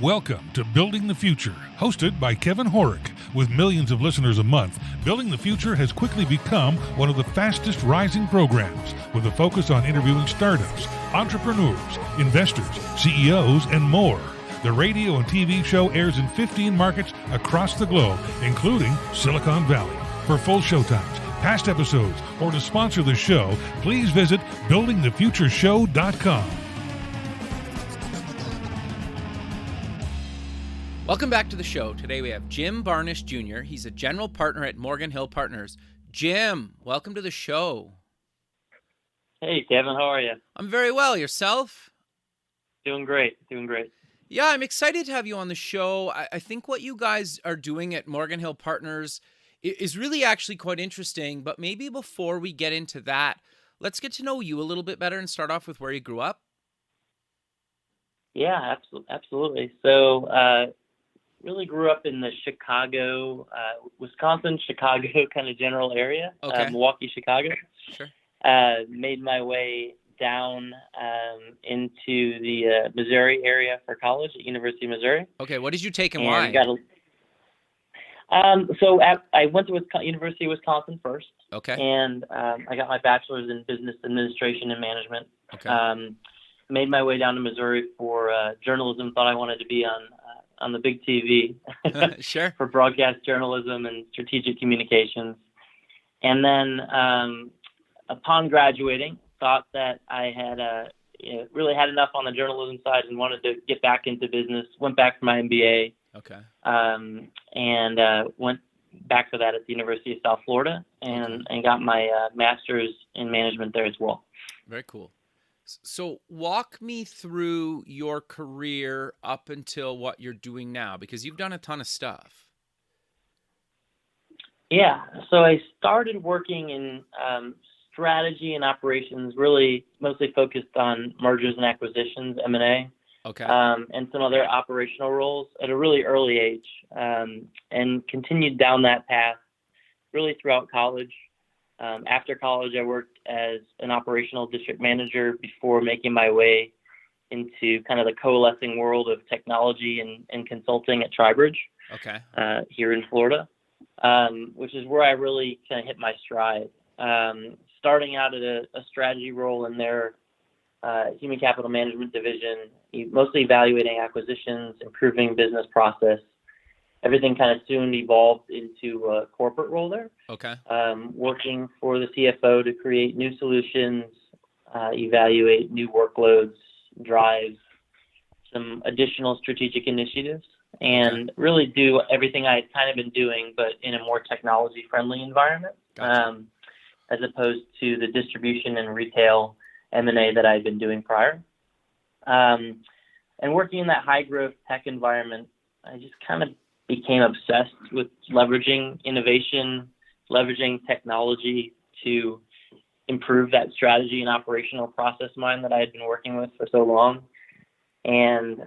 Welcome to Building the Future, hosted by Kevin Horick. With millions of listeners a month, Building the Future has quickly become one of the fastest rising programs, with a focus on interviewing startups, entrepreneurs, investors, CEOs, and more. The radio and TV show airs in 15 markets across the globe, including Silicon Valley. For full showtimes, past episodes, or to sponsor the show, please visit buildingthefutureshow.com. Welcome back to the show. Today we have Jim Barnish Jr. He's a general partner at Morgan Hill Partners. Jim, welcome to the show. Hey, Kevin, how are you? I'm very well. Yourself? Doing great. Yeah, I'm excited to have you on the show. I think what you guys are doing at Morgan Hill Partners is really actually quite interesting. But maybe before we get into that, let's get to know you a little bit better and start off with where you grew up. Yeah, absolutely. So, really grew up in the Chicago, Wisconsin, Chicago kind of general area, Okay. Milwaukee, Chicago. Sure. Made my way down into the Missouri area for college at University of Missouri. Okay, what did you take and And why? I went to University of Wisconsin first, Okay. and I got my bachelor's in business administration and management. Okay. Made my way down to Missouri for journalism. Thought I wanted to be on the big TV Sure. for broadcast journalism and strategic communications. And then upon graduating, thought that I had really had enough on the journalism side and wanted to get back into business. Went back for my MBA. Okay. And went back for that at the University of South Florida and got my master's in management there as well. Very cool. So walk me through your career up until what you're doing now, because you've done a ton of stuff. Yeah, so I started working in strategy and operations, really mostly focused on mergers and acquisitions, M&A, Okay. and some other operational roles at a really early age, and continued down that path really throughout college. After college, I worked as an operational district manager before making my way into kind of the coalescing world of technology and consulting at TriBridge Okay. here in Florida, which is where I really kind of hit my stride. Starting out at a strategy role in their human capital management division, mostly evaluating acquisitions, improving business process. Everything kind of soon evolved into a corporate role there. Okay. Working for the CFO to create new solutions, evaluate new workloads, drive some additional strategic initiatives, and really do everything I had kind of been doing, but in a more technology-friendly environment, Gotcha. as opposed to the distribution and retail M&A that I had been doing prior. And working in that high-growth tech environment, I just kind of became obsessed with leveraging innovation, leveraging technology to improve that strategy and operational process mind that I had been working with for so long, and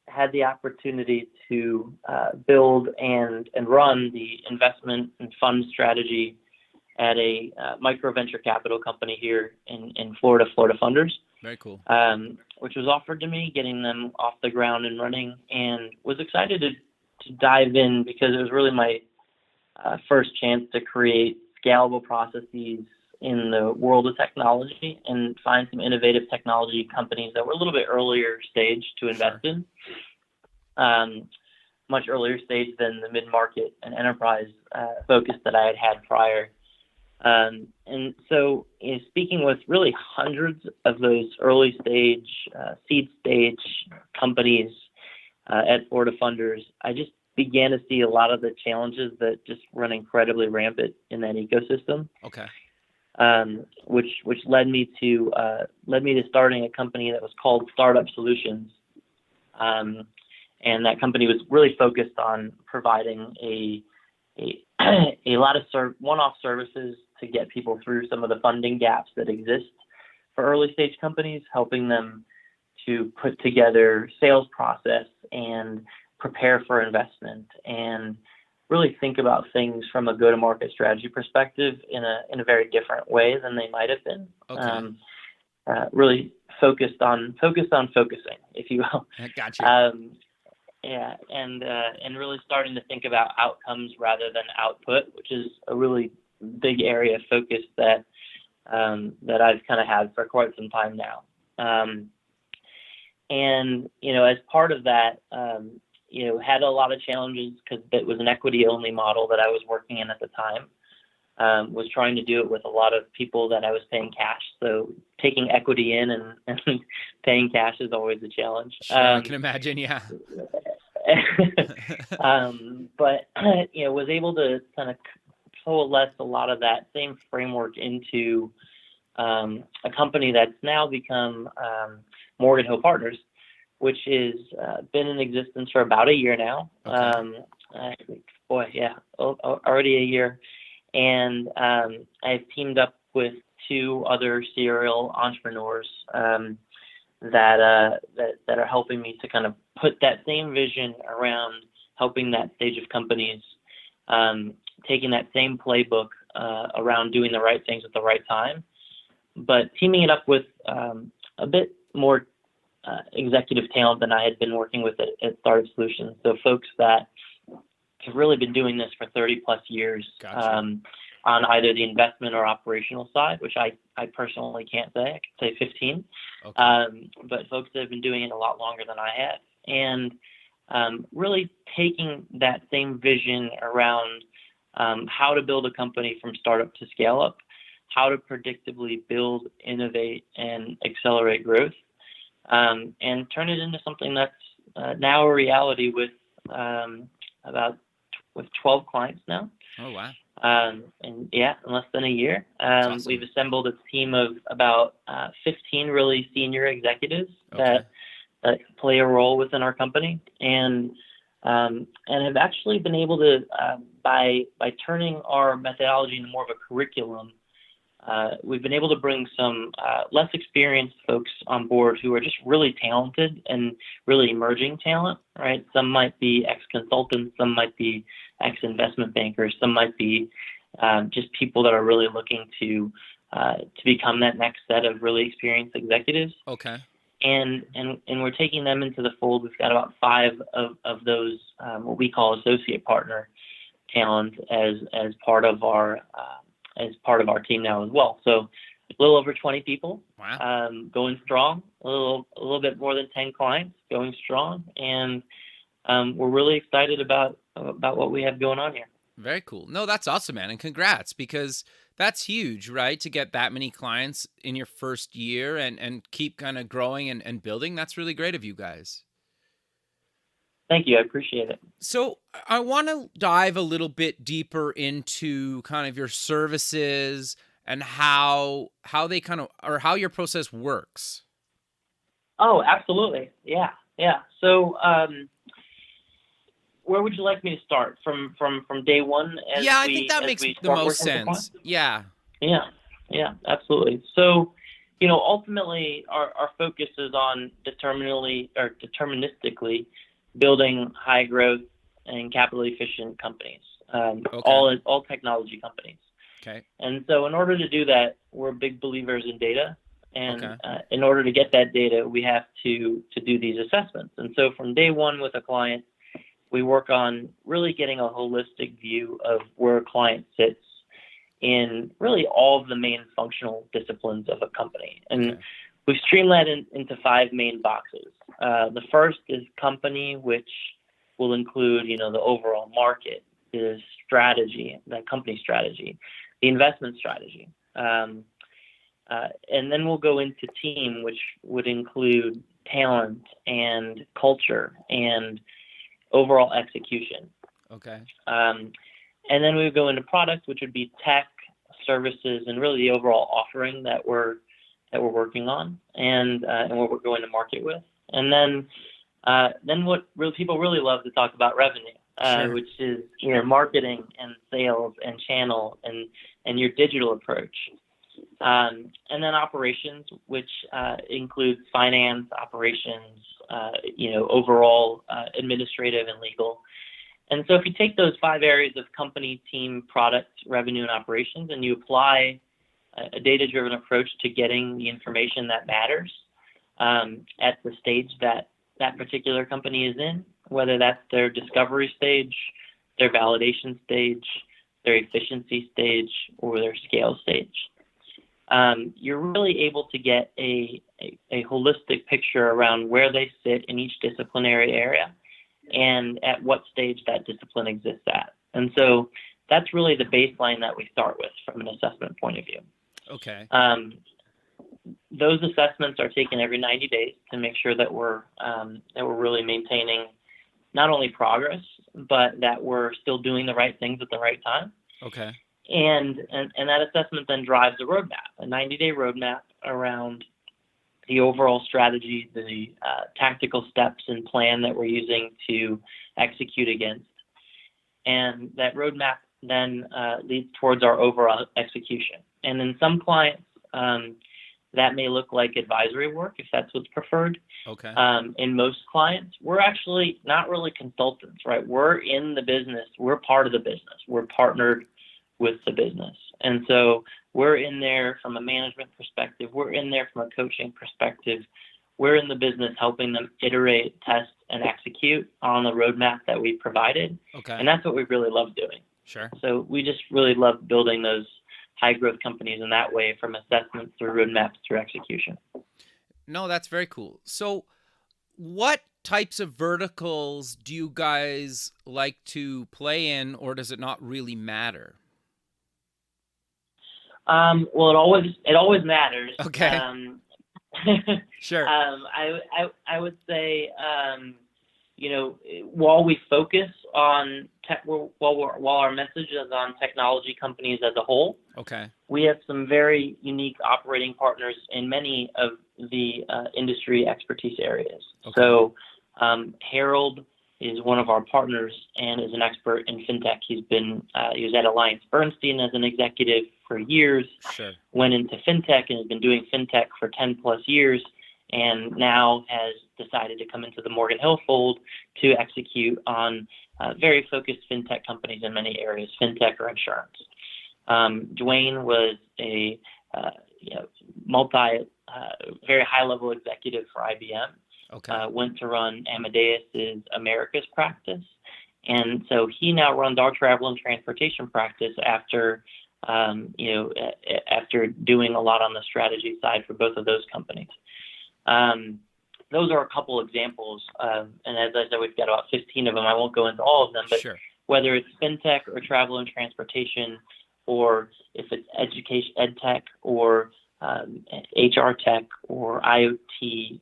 had the opportunity to build and run the investment and fund strategy at a micro venture capital company here in Florida, Florida Funders. Very cool. Which was offered to me, getting them off the ground and running, and was excited to dive in because it was really my first chance to create scalable processes in the world of technology and find some innovative technology companies that were a little bit earlier stage to invest in, much earlier stage than the mid-market and enterprise focus that I had prior. And so, speaking with really hundreds of those early stage, seed stage companies at Florida Funders, I just began to see a lot of the challenges that just run incredibly rampant in that ecosystem. Okay. Which led me to starting a company that was called Startup Solutions, and that company was really focused on providing a lot of one-off services to get people through some of the funding gaps that exist for early stage companies, helping them to put together sales process and prepare for investment and really think about things from a go-to-market strategy perspective in a very different way than they might have been. Okay. Really focused on focusing, if you will. Gotcha. and really starting to think about outcomes rather than output, which is a really big area of focus that I've kind of had for quite some time now. And as part of that, had a lot of challenges because it was an equity only model that I was working in at the time. Was trying to do it with a lot of people that I was paying cash. So taking equity in and paying cash is always a challenge. Sure, I can imagine. Yeah. But was able to kind of coalesce a lot of that same framework into a company that's now become Morgan Hill Partners, which is been in existence for about a year now. Okay. Already a year. And I've teamed up with two other serial entrepreneurs that are helping me to kind of put that same vision around helping that stage of companies, taking that same playbook around doing the right things at the right time, but teaming it up with a bit more executive talent than I had been working with at Startup Solutions. So folks that have really been doing this for 30 plus years. Gotcha. On either the investment or operational side, which I personally can't say. I could say 15. Okay. But folks that have been doing it a lot longer than I have. And really taking that same vision around how to build a company from startup to scale up, how to predictably build, innovate, and accelerate growth, and turn it into something that's now a reality with 12 clients now. Oh, wow. In less than a year. Awesome. We've assembled a team of about 15 really senior executives that play a role within our company, and have actually been able to, by turning our methodology into more of a curriculum, we've been able to bring some less experienced folks on board who are just really talented and really emerging talent, right? Some might be ex-consultants, some might be ex-investment bankers, some might be just people that are really looking to become that next set of really experienced executives. Okay. And we're taking them into the fold. We've got about 5 of those what we call associate partner talent as part of our team now as well. So a little over 20 people. Wow. Going strong. A little bit more than 10 clients going strong, and we're really excited about what we have going on here. Very cool. No, that's awesome, man. And congrats, because that's huge, right? To get that many clients in your first year and keep kind of growing and building. That's really great of you guys. Thank you. I appreciate it. So I want to dive a little bit deeper into kind of your services and how they kind of, or how your process works. Oh, absolutely. Yeah. So, where would you like me to start? From day one? I think that makes the most sense. Yeah, absolutely. So, ultimately, our focus is on deterministically building high growth and capital efficient companies, all technology companies. Okay. And so, in order to do that, we're big believers in data. And Okay. In order to get that data, we have to do these assessments. And so, from day one with a client, we work on really getting a holistic view of where a client sits in really all of the main functional disciplines of a company. And we've streamlined that into 5 main boxes. The first is company, which will include, the overall market, the strategy, the company strategy, the investment strategy. And then we'll go into team, which would include talent and culture and overall execution. Okay. And then we would go into product, which would be tech, services, and really the overall offering that we're working on and what we're going to market with. And then what people really love to talk about, revenue, Sure. which is marketing and sales and channel and your digital approach. And then operations, which includes finance, operations, overall administrative and legal. And so if you take those 5 areas of company, team, product, revenue, and operations, and you apply a data-driven approach to getting the information that matters at the stage that particular company is in, whether that's their discovery stage, their validation stage, their efficiency stage, or their scale stage. You're really able to get a holistic picture around where they sit in each disciplinary area and at what stage that discipline exists at. And so that's really the baseline that we start with from an assessment point of view. Okay. Those assessments are taken every 90 days to make sure that we're really maintaining not only progress, but that we're still doing the right things at the right time. Okay. And that assessment then drives a roadmap, a 90-day roadmap around the overall strategy, the tactical steps and plan that we're using to execute against. And that roadmap then leads towards our overall execution. And in some clients, that may look like advisory work, if that's what's preferred. Okay. In most clients, we're actually not really consultants, right? We're in the business. We're part of the business. We're partnered with the business. And so we're in there from a management perspective. We're in there from a coaching perspective. We're in the business helping them iterate, test, and execute on the roadmap that we provided. Okay. And that's what we really love doing. Sure. So we just really love building those high growth companies in that way, from assessments through roadmaps through execution. No, that's very cool. So what types of verticals do you guys like to play in, or does it not really matter? Well, it always matters. Okay. Sure. I would say, while we focus on while our message is on technology companies as a whole, okay, we have some very unique operating partners in many of the industry expertise areas. Okay. So Harold is one of our partners and is an expert in fintech. He was at AllianceBernstein as an executive for years. Sure. Went into fintech and has been doing fintech for 10 plus years, and now has decided to come into the Morgan Hill fold to execute on very focused fintech companies in many areas, fintech or insurance. Dwayne was a very high-level executive for IBM. Okay. Went to run Amadeus's Americas practice, and so he now runs our travel and transportation practice after doing a lot on the strategy side for both of those companies. Those are a couple examples, and as I said, we've got about 15 of them. I won't go into all of them, but sure. Whether it's fintech or travel and transportation, or if it's education, ed tech, or HR tech, or IoT,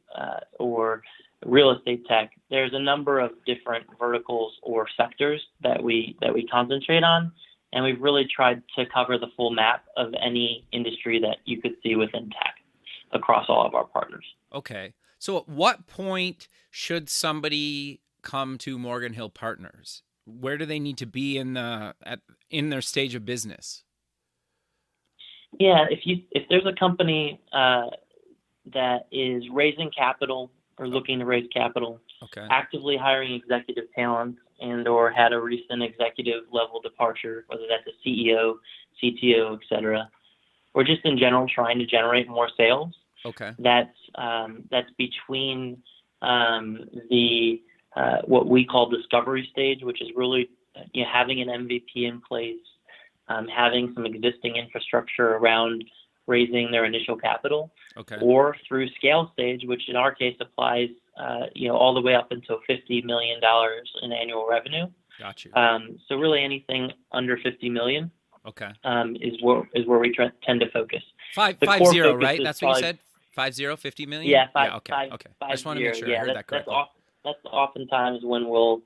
or real estate tech, there's a number of different verticals or sectors that we concentrate on, and we've really tried to cover the full map of any industry that you could see within tech across all of our partners. Okay. So at what point should somebody come to Morgan Hill Partners? Where do they need to be in their stage of business? Yeah, if there's a company that is raising capital or looking to raise capital, okay, actively hiring executive talent, and or had a recent executive level departure, whether that's a CEO, CTO, et cetera, or just in general trying to generate more sales, okay, that's between the what we call discovery stage, which is really having an MVP in place, having some existing infrastructure around raising their initial capital, okay, or through scale stage, which in our case applies all the way up until $50 million in annual revenue. Got you. So really anything under 50 million, okay, is where we tend to focus. 50, right? That's what you said. 50 million. Yeah, okay. I just want to make sure I heard that correctly. That's oftentimes when we'll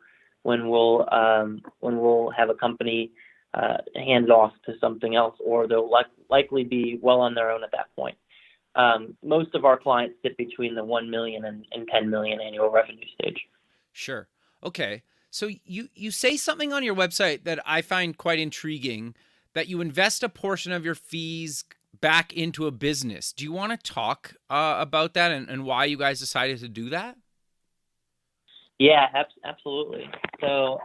have a company hand off to something else, or they'll likely be well on their own at that point. Most of our clients sit between the 1 million and 10 million annual revenue stage. Sure. Okay. So you say something on your website that I find quite intriguing, that you invest a portion of your fees back into a business. Do you want to talk about that and why you guys decided to do that? Yeah, absolutely. So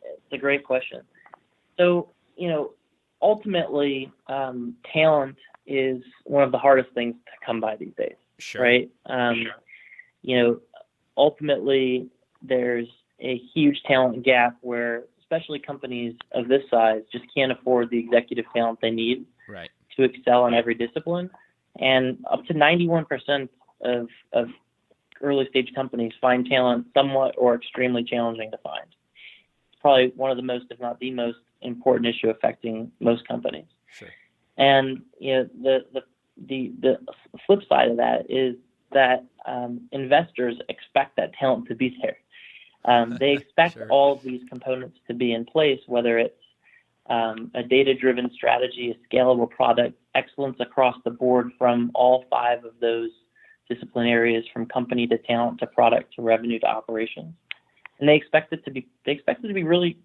it's a great question. So, ultimately, talent is one of the hardest things to come by these days, sure, right? Sure. Ultimately, there's a huge talent gap where especially companies of this size just can't afford the executive talent they need Right. to excel in every discipline. And up to 91% of early stage companies find talent somewhat or extremely challenging to find. It's probably one of the most, if not the most important issue affecting most companies. Sure. And the flip side of that is that investors expect that talent to be there. They expect Sure. all of these components to be in place, whether it's a data-driven strategy, a scalable product, excellence across the board from all 5 of those discipline areas, from company to talent to product to revenue to operations. And they expect it to be really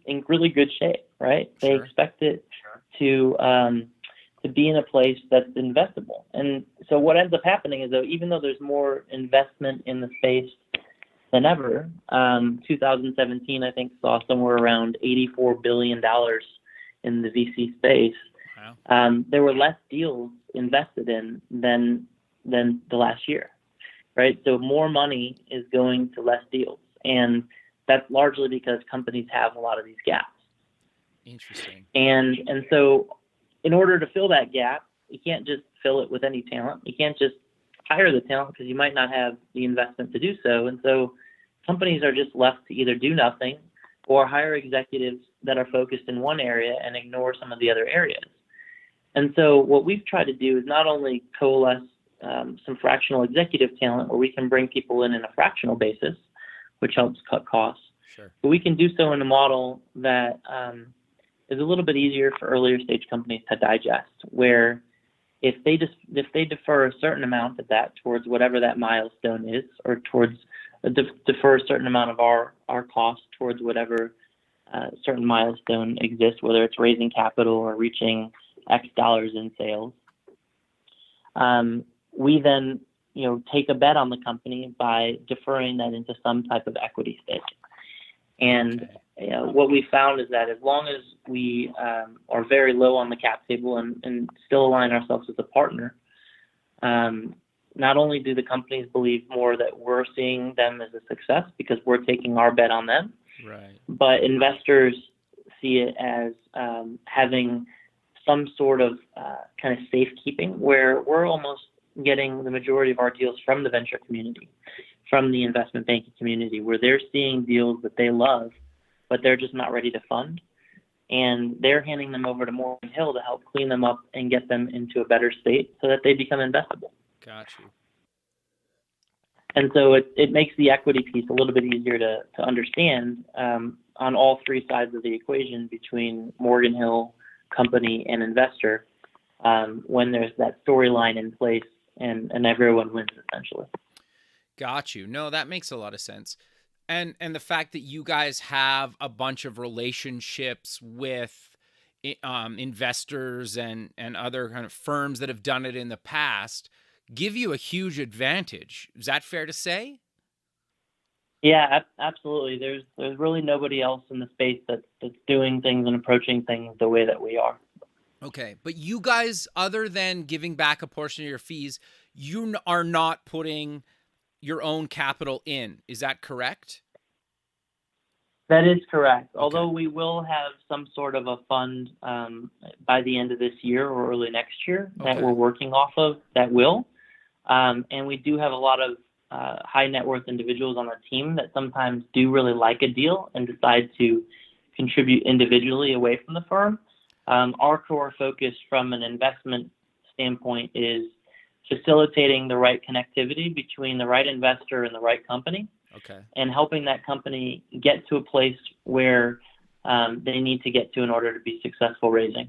in really good shape, right? They Sure. expect it to be in a place that's investable. And so what ends up happening is, though, even though there's more investment in the space than ever, 2017 I think saw somewhere around $84 billion in the VC space. Wow. There were less deals invested in than the last year, right? So more money is going to less deals, and that's largely because companies have a lot of these gaps. Interesting. And so in order to fill that gap, you can't just fill it with any talent. You can't just hire the talent because you might not have the investment to do so. And so companies are just left to either do nothing or hire executives that are focused in one area and ignore some of the other areas. And so what we've tried to do is not only coalesce some fractional executive talent where we can bring people in a fractional basis, which helps cut costs, Sure. but we can do so in a model that is a little bit easier for earlier stage companies to digest, where if they defer a certain amount of that towards whatever that milestone is, or towards defer a certain amount of our costs towards whatever certain milestone exists, whether it's raising capital or reaching X dollars in sales, we then take a bet on the company by deferring that into some type of equity stake. And what we found is that as long as we are very low on the cap table and still align ourselves as a partner, not only do the companies believe more that we're seeing them as a success because we're taking our bet on them, Right. but investors see it as having some sort of kind of safekeeping, where we're almost getting the majority of our deals from the venture community, from the investment banking community, where they're seeing deals that they love, but they're just not ready to fund. And they're handing them over to Morgan Hill to help clean them up and get them into a better state so that they become investable. Got you. And so it makes the equity piece a little bit easier to understand on all 3 sides of the equation between Morgan Hill, company, and investor, when there's that storyline in place and everyone wins essentially. Got you. No, that makes a lot of sense. And the fact that you guys have a bunch of relationships with investors and other kind of firms that have done it in the past give you a huge advantage. Is that fair to say? Yeah, absolutely. There's really nobody else in the space that's doing things and approaching things the way that we are. Okay, but you guys, other than giving back a portion of your fees, you are not putting your own capital in. Is that correct? That is correct. Okay. Although we will have some sort of a fund by the end of this year or early next year that we're working off of that will. And we do have a lot of high net worth individuals on the team that sometimes do really like a deal and decide to contribute individually away from the firm. Our core focus from an investment standpoint is facilitating the right connectivity between the right investor and the right company, and helping that company get to a place where they need to get to in order to be successful raising.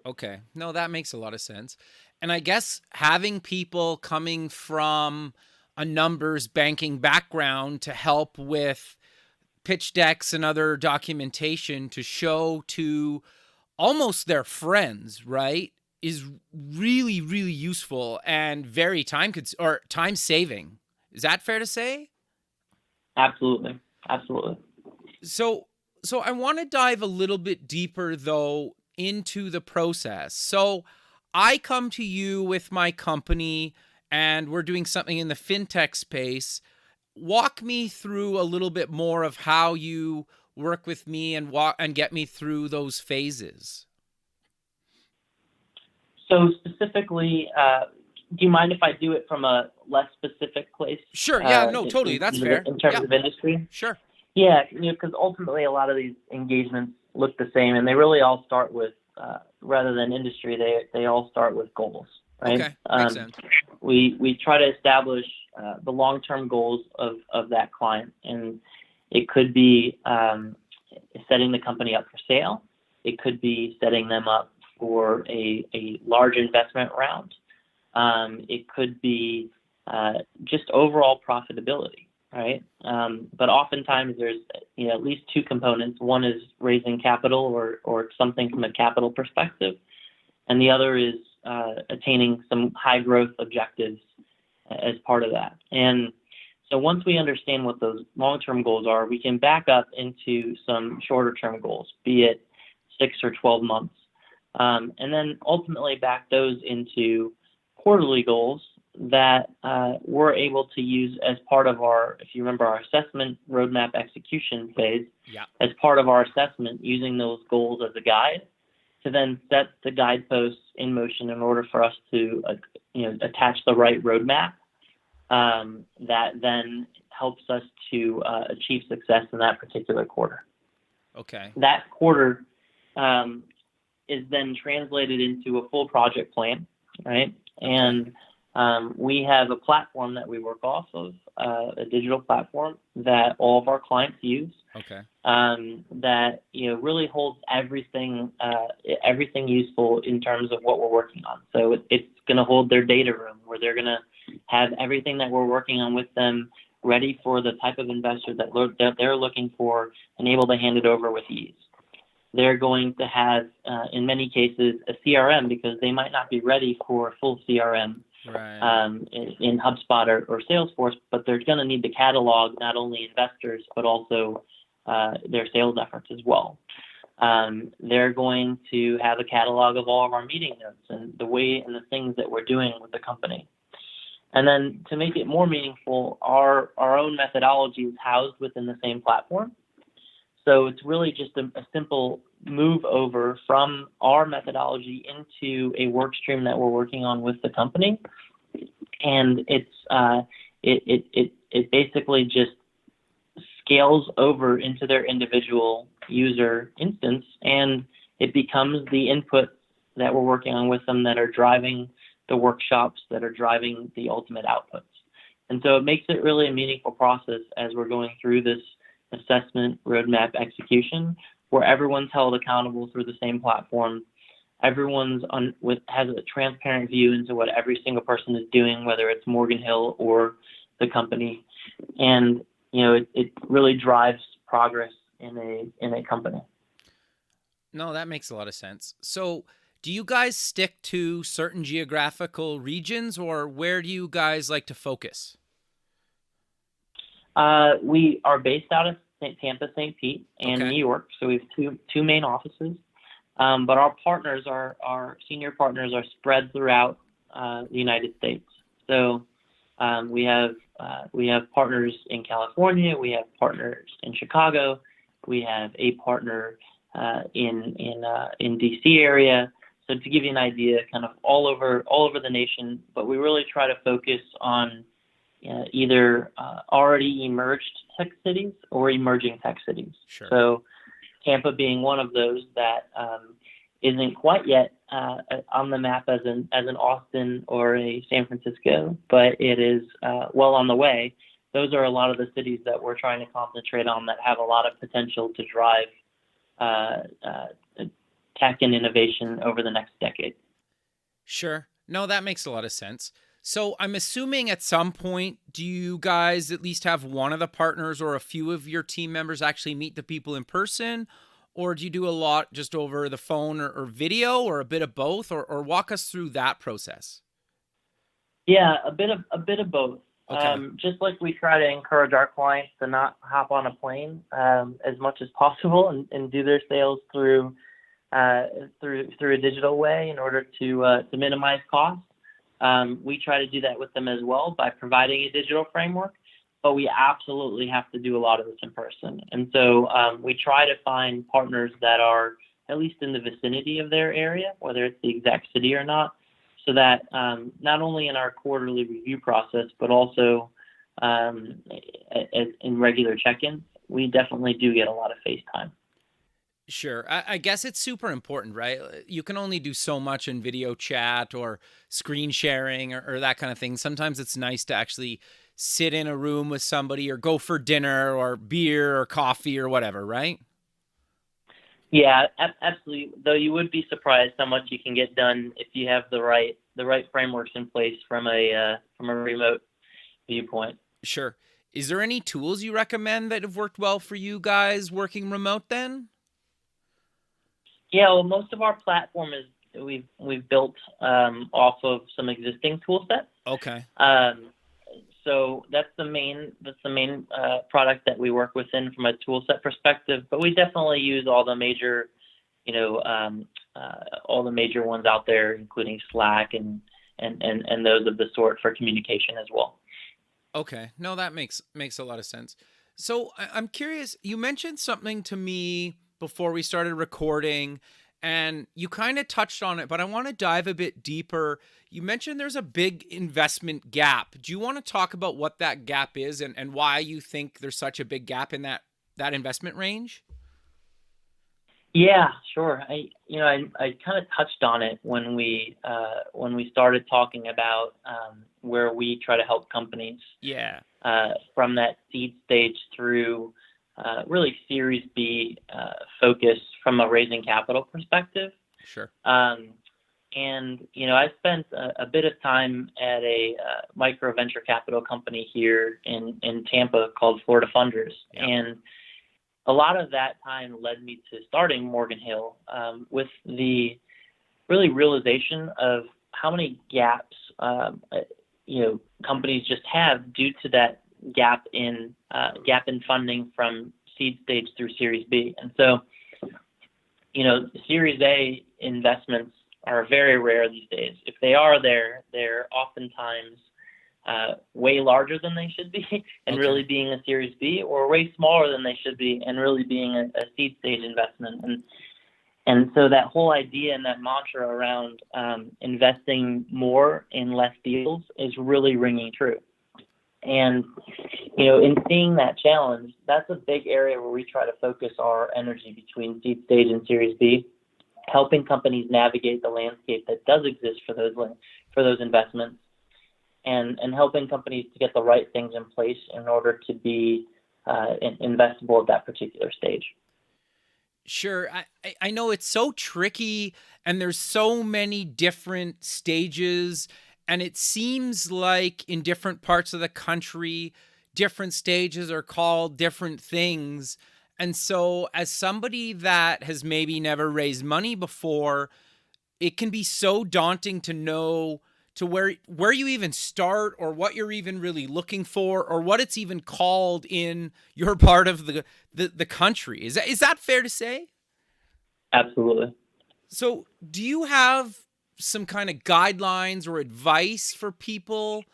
Okay. No, that makes a lot of sense. And I guess having people coming from a numbers banking background to help with pitch decks and other documentation to show to almost their friends, right, is really, really useful and very time saving. Is that fair to say? Absolutely. So I want to dive a little bit deeper though into the process. So I come to you with my company and we're doing something in the fintech space. walk me through a little bit more of how you work with me and get me through those phases. So specifically, do you mind if I do it from a less specific place? Sure. Yeah, no, totally. That's fair. In terms Yeah. of industry? Sure. Yeah, because ultimately a lot of these engagements look the same, and they really all start with, rather than industry, they all start with goals, right? Okay. Makes sense. We try to establish the long-term goals of that client, and it could be setting the company up for sale. It could be setting them up for a large investment round. It could be just overall profitability, right? But oftentimes there's at least two components. One is raising capital or something from a capital perspective, and the other is attaining some high growth objectives as part of that. And so once we understand what those long-term goals are, we can back up into some shorter-term goals, be it 6 or 12 months, and then ultimately back those into quarterly goals that we're able to use as part of our, if you remember, our assessment roadmap execution phase. Yeah. As part of our assessment, using those goals as a guide to then set the guideposts in motion in order for us to attach the right roadmap that then helps us to achieve success in that particular quarter. Okay. That quarter is then translated into a full project plan, right? And we have a platform that we work off of, a digital platform that all of our clients use. Okay. That really holds everything useful in terms of what we're working on. So it's going to hold their data room where they're going to have everything that we're working on with them ready for the type of investor that they're looking for and able to hand it over with ease. They're going to have, in many cases, a CRM because they might not be ready for a full CRM in HubSpot or Salesforce, but they're going to need to catalog not only investors, but also their sales efforts as well. They're going to have a catalog of all of our meeting notes and the way and the things that we're doing with the company. And then to make it more meaningful, our own methodology is housed within the same platform. So it's really just a simple move over from our methodology into a work stream that we're working on with the company. And it basically just scales over into their individual user instance, and it becomes the input that we're working on with them that are driving the workshops, that are driving the ultimate outputs. And so it makes it really a meaningful process as we're going through this assessment roadmap execution, where everyone's held accountable through the same platform. Everyone's has a transparent view into what every single person is doing, whether it's Morgan Hill or the company. And it really drives progress in a company. No, that makes a lot of sense. So do you guys stick to certain geographical regions, or where do you guys like to focus? We are based out of Tampa, St. Pete, and New York. So we have two main offices. But our partners, our senior partners, are spread throughout the United States. So we have partners in California. We have partners in Chicago. We have a partner in DC area. So to give you an idea, kind of all over the nation. But we really try to focus on either already emerged tech cities or emerging tech cities. Sure. So Tampa being one of those that isn't quite yet on the map as an Austin or a San Francisco, but it is well on the way. Those are a lot of the cities that we're trying to concentrate on that have a lot of potential to drive tech and innovation over the next decade. Sure. No, that makes a lot of sense. So I'm assuming at some point, do you guys at least have one of the partners or a few of your team members actually meet the people in person? Or do you do a lot just over the phone or video, or a bit of both? Or walk us through that process. Yeah, a bit of both. Okay. Just like we try to encourage our clients to not hop on a plane as much as possible and do their sales through a digital way in order to minimize costs. We try to do that with them as well by providing a digital framework. but we absolutely have to do a lot of this in person. And so we try to find partners that are at least in the vicinity of their area, whether it's the exact city or not, so that not only in our quarterly review process, but also in regular check-ins, we definitely do get a lot of face time. Sure. I guess it's super important, right? You can only do so much in video chat or screen sharing or that kind of thing. Sometimes it's nice to actually sit in a room with somebody or go for dinner or beer or coffee or whatever, right? Yeah, absolutely. Though you would be surprised how much you can get done if you have the right frameworks in place from a remote viewpoint. Sure. Is there any tools you recommend that have worked well for you guys working remote then? Yeah, well, most of our platform is we've built off of some existing tool sets. Okay. So that's the main product that we work within from a tool set perspective. But we definitely use all the major, all the major ones out there, including Slack and those of the sort for communication as well. Okay. No, that makes a lot of sense. So I'm curious, you mentioned something to me before we started recording, and you kind of touched on it, but I want to dive a bit deeper. You mentioned there's a big investment gap. Do you want to talk about what that gap is and why you think there's such a big gap in that investment range? Yeah, sure. I kind of touched on it when we started talking about where we try to help companies. Yeah. From that seed stage through really Series B focus from a raising capital perspective. Sure. And I spent a bit of time at a micro venture capital company here in Tampa called Florida Funders, Yeah. and a lot of that time led me to starting Morgan Hill with the really realization of how many gaps companies just have due to that gap in funding from seed stage through Series B. And so, Series A investments are very rare these days. If they are there, they're oftentimes way larger than they should be and Okay. really being a Series B, or way smaller than they should be and really being a seed stage investment. And so that whole idea and that mantra around investing more in less deals is really ringing true. And, in seeing that challenge, that's a big area where we try to focus our energy between seed stage and Series B, helping companies navigate the landscape that does exist for those investments, and helping companies to get the right things in place in order to be investable at that particular stage. Sure. I know it's so tricky and there's so many different stages, and it seems like in different parts of the country, different stages are called different things. And so as somebody that has maybe never raised money before, it can be so daunting to know to where you even start, or what you're even really looking for, or what it's even called in your part of the country. Is that fair to say? Absolutely. So do you have some kind of guidelines or advice for people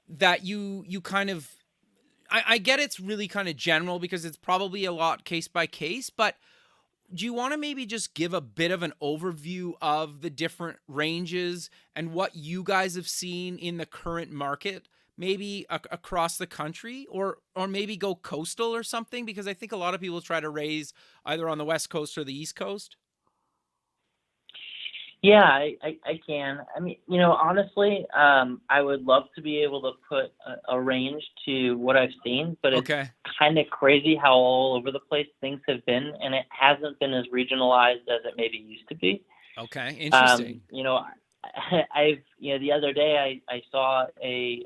that you kind of, I get it's really kind of general because it's probably a lot case by case, but do you want to maybe just give a bit of an overview of the different ranges and what you guys have seen in the current market, maybe across the country, or maybe go coastal or something? Because I think a lot of people try to raise either on the West Coast or the East Coast. Yeah, I can. I mean, honestly, I would love to be able to put a range to what I've seen, but it's Okay. kind of crazy how all over the place things have been, and it hasn't been as regionalized as it maybe used to be. Okay. Interesting. I've the other day I saw a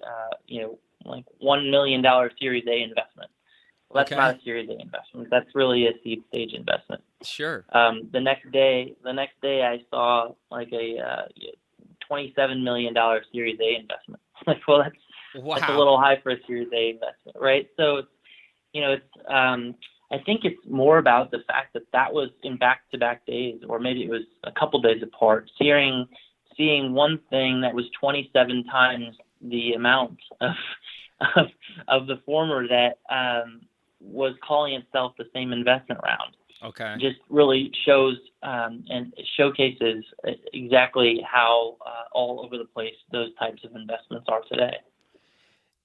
like $1 million Series A investment. Well, that's Okay. not a Series A investment. That's really a seed stage investment. Sure. The next day I saw like a $27 million Series A investment. Like, well, that's a little high for a Series A investment, right? So, I think it's more about the fact that was in back-to-back days, or maybe it was a couple days apart. Seeing one thing that was 27 times the amount of, of the former that was calling itself the same investment round. Okay. Just really shows and showcases exactly how all over the place those types of investments are today.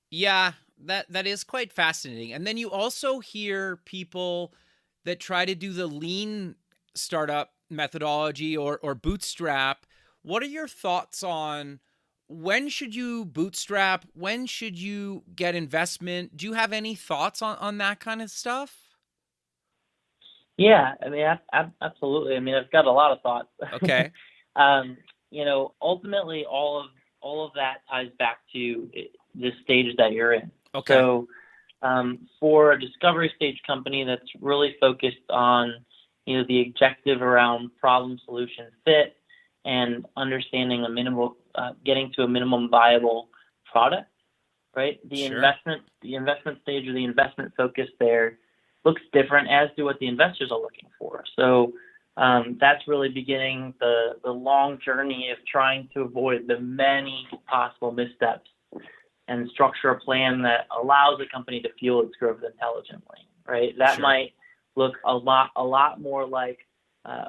Yeah, that is quite fascinating. And then you also hear people that try to do the lean startup methodology or bootstrap. What are your thoughts on when should you bootstrap? When should you get investment? Do you have any thoughts on that kind of stuff? Yeah, I mean, absolutely. I mean, I've got a lot of thoughts. Okay. Ultimately, all of that ties back to the stage that you're in. Okay. So, for a discovery stage company that's really focused on, the objective around problem solution fit and understanding getting to a minimum viable product, right? The Sure. investment stage or the investment focus there looks different, as do what the investors are looking for. So that's really beginning the long journey of trying to avoid the many possible missteps and structure a plan that allows a company to fuel its growth intelligently, right? That Sure. might look a lot more like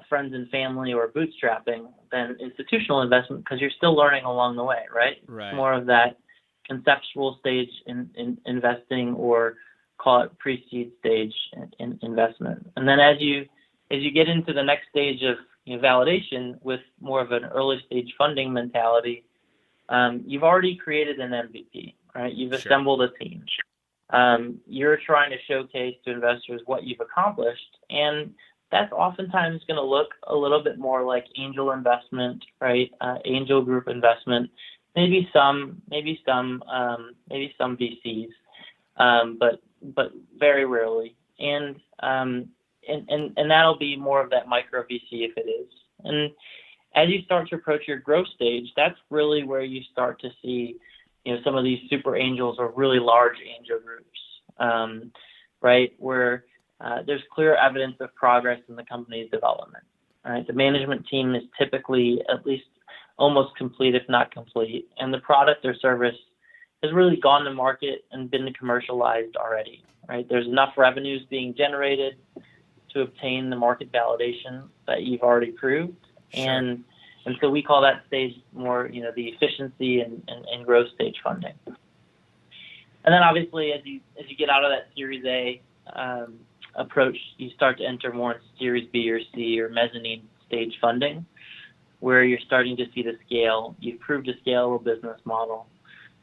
friends and family or bootstrapping than institutional investment, because you're still learning along the way, right? Right. It's more of that conceptual stage in investing, or call it pre-seed stage in investment. And then as you get into the next stage of validation with more of an early stage funding mentality, you've already created an MVP, right? You've Sure. assembled a team. You're trying to showcase to investors what you've accomplished, and that's oftentimes going to look a little bit more like angel investment, right? Angel group investment, maybe some VCs, but very rarely, and that'll be more of that micro VC if it is. And as you start to approach your growth stage, that's really where you start to see, some of these super angels or really large angel groups, right? Where there's clear evidence of progress in the company's development. Right? The management team is typically at least almost complete, if not complete, and the product or service has really gone to market and been commercialized already. Right? There's enough revenues being generated to obtain the market validation that you've already proved. Sure. And so we call that stage more, the efficiency and growth stage funding. And then obviously, as you get out of that Series A approach, you start to enter more in Series B or C or mezzanine stage funding, where you're starting to see the scale. You've proved a scalable business model,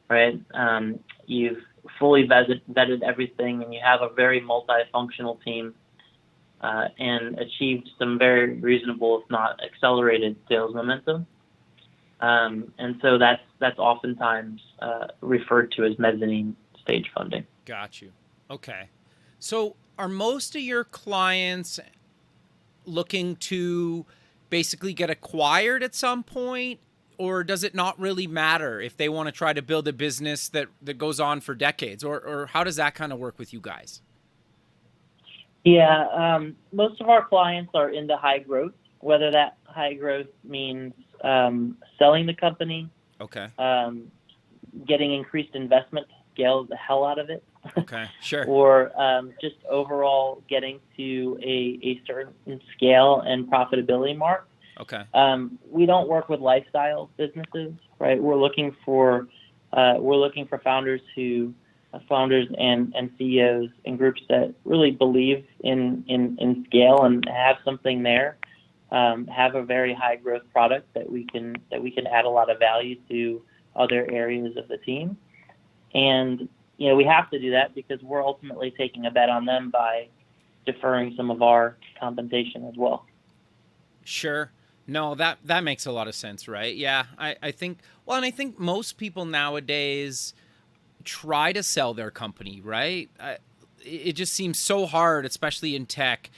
right? You've fully vetted everything, and you have a very multifunctional team. And achieved some very reasonable, if not accelerated, sales momentum. And so that's oftentimes referred to as mezzanine stage funding. Got you. Okay. So are most of your clients looking to basically get acquired at some point, or does it not really matter if they want to try to build a business that goes on for decades, or how does that kind of work with you guys? Yeah, most of our clients are into high growth, whether that high growth means selling the company, Okay. Getting increased investment to scale the hell out of it, Okay. Sure. or just overall getting to a certain scale and profitability mark. Okay. We don't work with lifestyle businesses, right? We're looking for founders and CEOs and groups that really believe in scale and have something there, have a very high growth product that we can add a lot of value to other areas of the team. And we have to do that because we're ultimately taking a bet on them by deferring some of our compensation as well. Sure. No, that makes a lot of sense, right? Yeah, I think most people nowadays try to sell their company, right? It just seems so hard, especially in tech,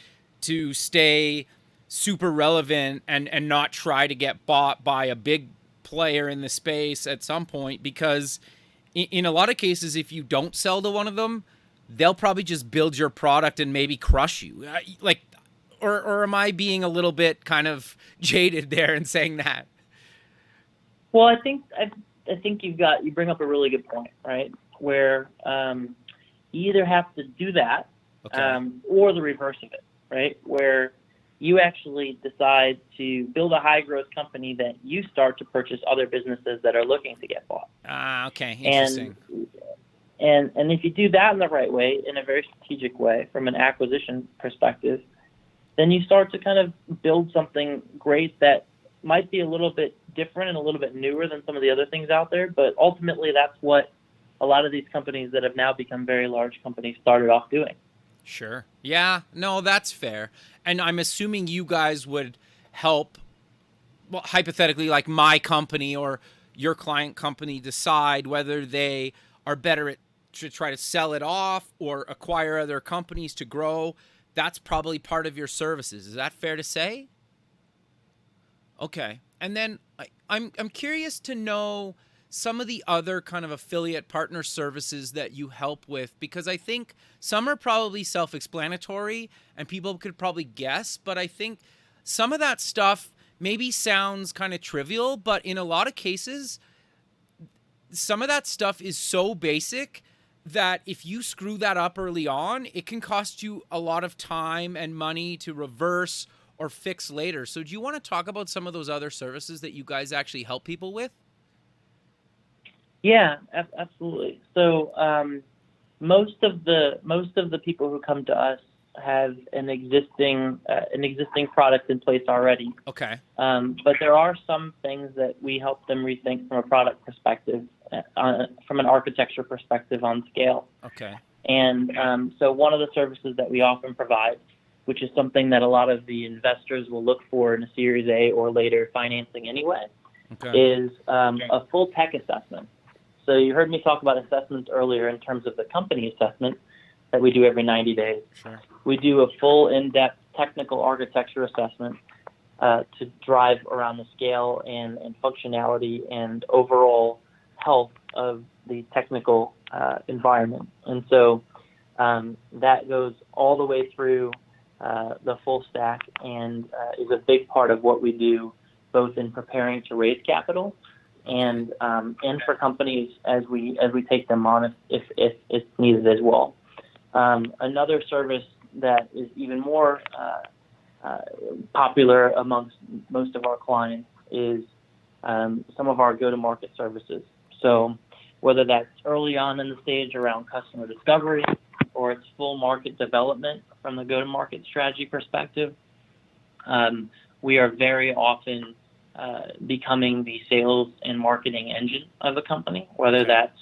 to stay super relevant and not try to get bought by a big player in the space at some point, because in a lot of cases, if you don't sell to one of them, they'll probably just build your product and maybe crush you. Or am I being a little bit kind of jaded there in saying that? Well, I think think you bring up a really good point, right? Where you either have to do that, or the reverse of it, right? Where you actually decide to build a high growth company that you start to purchase other businesses that are looking to get bought. Okay, interesting. And if you do that in the right way, in a very strategic way, from an acquisition perspective, then you start to kind of build something great that might be a little bit different and a little bit newer than some of the other things out there. But ultimately, that's what a lot of these companies that have now become very large companies started off doing. Sure. Yeah, no, that's fair. And I'm assuming you guys would help, well, hypothetically, like my company or your client company decide whether they are better at to try to sell it off or acquire other companies to grow. That's probably part of your services. Is that fair to say? Okay. And then I'm curious to know some of the other kind of affiliate partner services that you help with, because I think some are probably self-explanatory and people could probably guess, but I think some of that stuff maybe sounds kind of trivial, but in a lot of cases, some of that stuff is so basic that if you screw that up early on, it can cost you a lot of time and money to reverse or fix later. So do you want to talk about some of those other services that you guys actually help people with? Yeah, absolutely. So most of the people who come to us have an existing product in place already. Okay. But there are some things that we help them rethink from a product perspective, from an architecture perspective on scale. Okay. And so one of the services that we often provide, which is something that a lot of the investors will look for in a Series A or later financing anyway, is a full tech assessment. So you heard me talk about assessments earlier in terms of the company assessment that we do every 90 days. Sure. We do a full in-depth technical architecture assessment to drive around the scale and functionality and overall health of the technical environment. And so that goes all the way through the full stack and is a big part of what we do, both in preparing to raise capital and for companies as we take them on if it's needed as well. Another service that is even more popular amongst most of our clients is some of our go-to-market services. So whether that's early on in the stage around customer discovery or it's full market development from the go-to-market strategy perspective, we are very often becoming the sales and marketing engine of a company, whether that's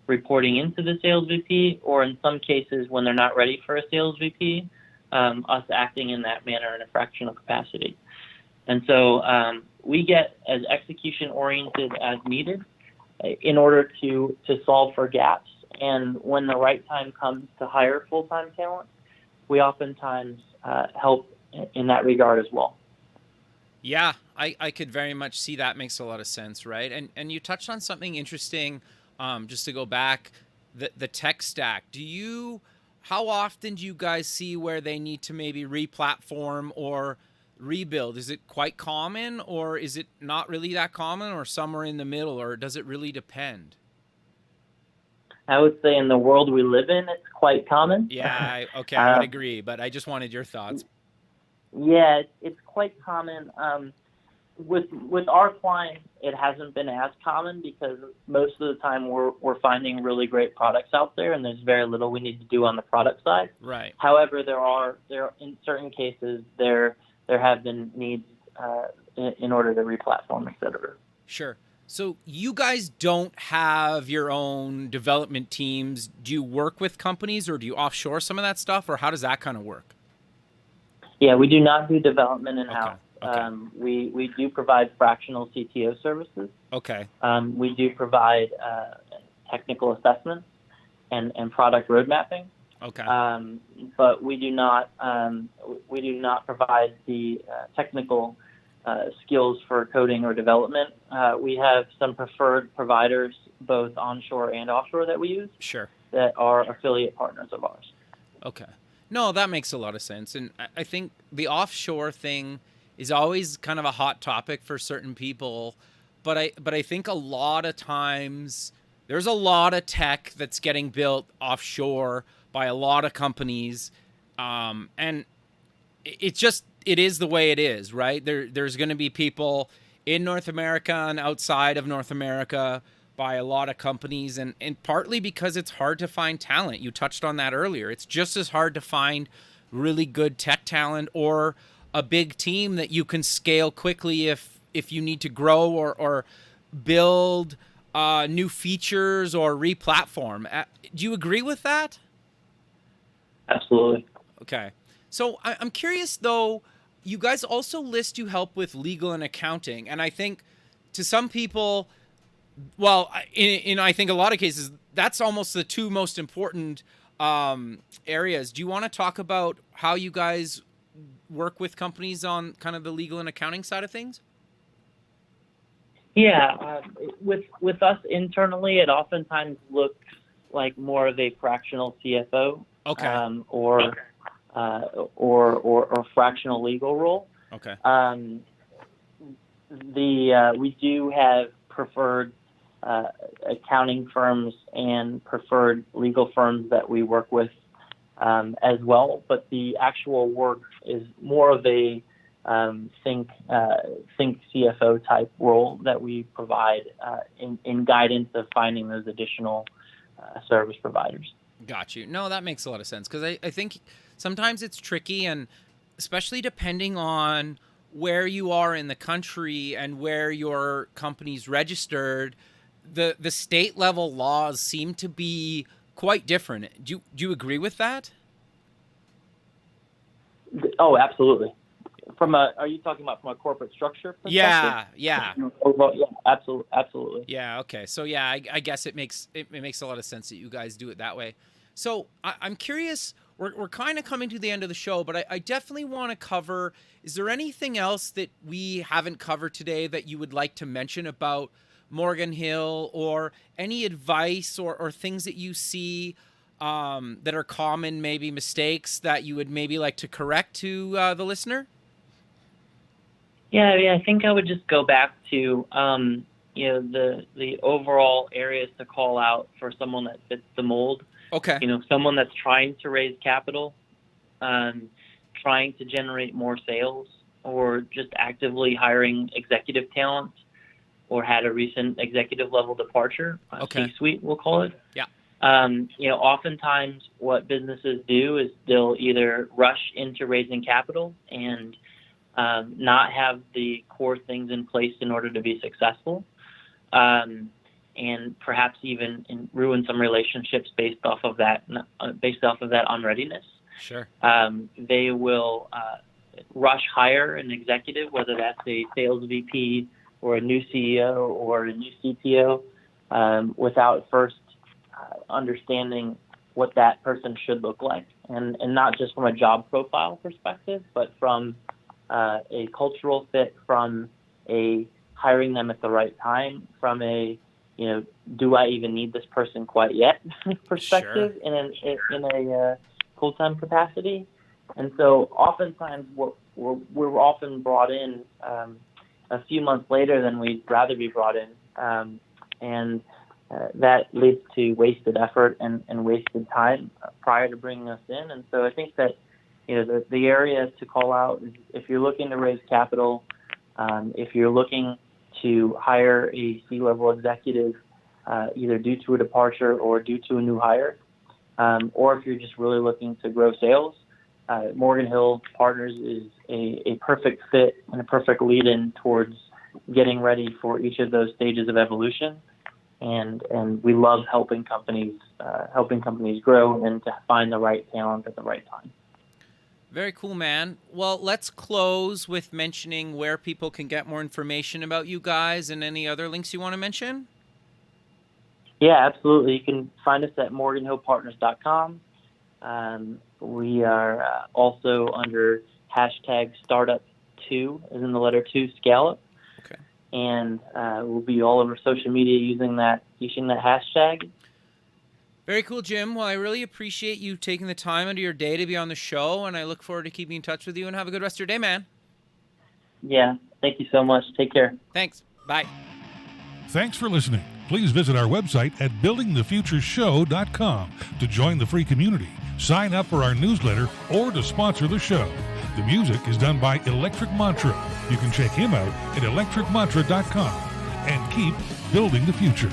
reporting into the sales VP or in some cases when they're not ready for a sales VP, us acting in that manner in a fractional capacity. And so we get as execution oriented as needed in order to solve for gaps. And when the right time comes to hire full-time talent, we oftentimes help in that regard as well. Yeah, I could very much see that. Makes a lot of sense, right? And you touched on something interesting, just to go back, the tech stack. How often do you guys see where they need to maybe re-platform or rebuild? Is it quite common, or is it not really that common, or somewhere in the middle, or does it really depend? I would say in the world we live in, it's quite common. Yeah, I would agree, but I just wanted your thoughts. Yeah, it's quite common. With our clients, it hasn't been as common because most of the time we're finding really great products out there, and there's very little we need to do on the product side. Right. However, there in certain cases there have been needs in order to re-platform, et cetera. Sure. So you guys don't have your own development teams. Do you work with companies, or do you offshore some of that stuff, or how does that kind of work? Yeah, we do not do development in-house. Okay. We do provide fractional CTO services. Okay. We do provide technical assessments and product road mapping. Okay. But we do not provide the technical skills for coding or development. We have some preferred providers, both onshore and offshore, that we use. Sure. That are affiliate partners of ours. Okay. No, that makes a lot of sense. And I think the offshore thing is always kind of a hot topic for certain people. but I think a lot of times there's a lot of tech that's getting built offshore by a lot of companies, and it is the way it is, right? There's going to be people in North America and outside of North America by a lot of companies, and partly because it's hard to find talent. You touched on that earlier. It's just as hard to find really good tech talent or a big team that you can scale quickly if you need to grow or build new features or re-platform. Do you agree with that? Absolutely. Okay. So I'm curious, though, you guys also list you help with legal and accounting. And I think to some people, well, in I think a lot of cases, that's almost the two most important areas. Do you want to talk about how you guys work with companies on kind of the legal and accounting side of things? Yeah, with us internally, it oftentimes looks like more of a fractional CFO, Okay. or fractional legal role. Okay. We do have preferred accounting firms and preferred legal firms that we work with as well, but the actual work is more of a think CFO type role that we provide in guidance of finding those additional service providers. Got you. No, that makes a lot of sense, because I think sometimes it's tricky, and especially depending on where you are in the country and where your company's registered, the state level laws seem to be quite different. Do you agree with that? Oh, absolutely. Are you talking about from a corporate structure perspective? Yeah. Overall, yeah, absolutely. Yeah. Okay. So yeah, I guess it makes a lot of sense that you guys do it that way. So I'm curious. We're kind of coming to the end of the show, but I definitely want to cover. Is there anything else that we haven't covered today that you would like to mention about Morgan Hill, or any advice or things that you see that are common, maybe mistakes that you would maybe like to correct to the listener? Yeah, I think I would just go back to the overall areas to call out for someone that fits the mold. Okay. Someone that's trying to raise capital, trying to generate more sales, or just actively hiring executive talent, or had a recent executive level departure, Okay. C-suite, we'll call it. Yeah. Oftentimes what businesses do is they'll either rush into raising capital and not have the core things in place in order to be successful, and perhaps even ruin some relationships based off of that unreadiness. Sure. They will rush hire an executive, whether that's a sales VP or a new CEO or a new CTO, without first understanding what that person should look like, and not just from a job profile perspective, but from a cultural fit, from a hiring them at the right time, from a do I even need this person quite yet perspective. Sure. in a full-time capacity. And so oftentimes we're often brought in a few months later than we'd rather be brought in, and that leads to wasted effort and wasted time prior to bringing us in. And so I think that the area to call out is, if you're looking to raise capital, if you're looking to hire a C-level executive, either due to a departure or due to a new hire, or if you're just really looking to grow sales, Morgan Hill Partners is a perfect fit and a perfect lead-in towards getting ready for each of those stages of evolution. And we love helping companies grow and to find the right talent at the right time. Very cool, man. Well, let's close with mentioning where people can get more information about you guys, and any other links you want to mention. Yeah, absolutely. You can find us at morganhillpartners.com. We are also under hashtag startup2, as in the letter 2, scale up. Okay. And we'll be all over social media using that hashtag. Very cool, Jim. Well, I really appreciate you taking the time out of your day to be on the show, and I look forward to keeping in touch with you, and have a good rest of your day, man. Yeah, thank you so much. Take care. Thanks. Bye. Thanks for listening. Please visit our website at buildingthefutureshow.com to join the free community, sign up for our newsletter, or to sponsor the show. The music is done by Electric Mantra. You can check him out at electricmantra.com and keep building the future.